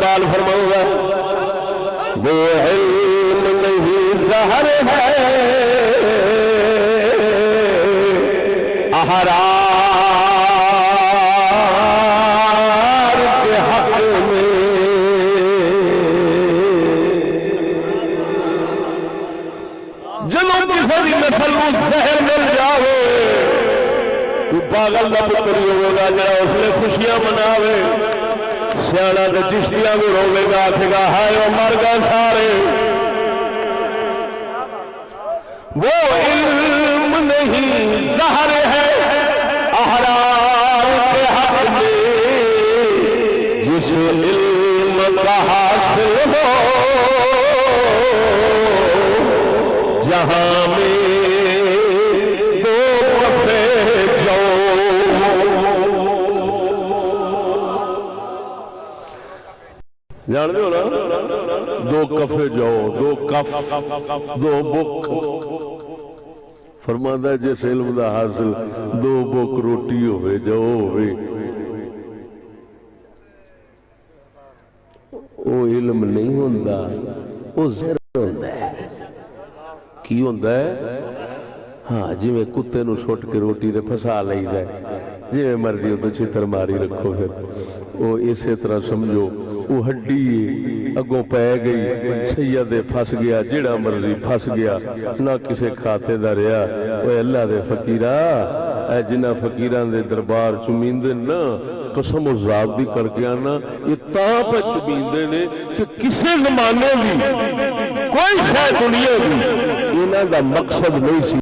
اقبال فرماؤں گا وہ علم نہیں زہر ہے احرار کے حق میں جنوں کسی بھی نسل کو زہر مل جاوے تو پاگل نہ پتر ہوگا جڑا اس نے خوشیاں مناوے سیاڑا تے چشتیاں کو روے گا آکھے گا ہائے وہ مر گئے سارے وہ علم نہیں زہر ہے احرار کے حق میں جس علم کا حاصل ہو جہاں میں دو کفے جو جان دے ہو نا دو کفے جو دو کف دو بک فرماندہ ہے جس علم دا حاصل دو بک روٹی ہوئے جو ہوئے وہ علم نہیں ہوندہ وہ زہر ہوندہ ہے کی ہوندہ ہے ہاں جی میں کتے نو سوٹ کے روٹی دے پھسا لئی دے جی میں مرضی ہو تو چھتر ماری رکھو پھر وہ اسی طرح سمجھو وہ ہڈی اگوں پہ گئی سید پھس گیا جڑا مرضی پھس گیا نہ کسے کھاتے دا رہا وہ اللہ دے فقیرہ اے جنہ فقیران دے دربار چمیندے نا قسم و ذات بھی کر کے آنا یہ تاں پہ چمیندے نے کہ کسے زمانے بھی کوئی شاید دنیا بھی انہاں دا مقصد نہیں سی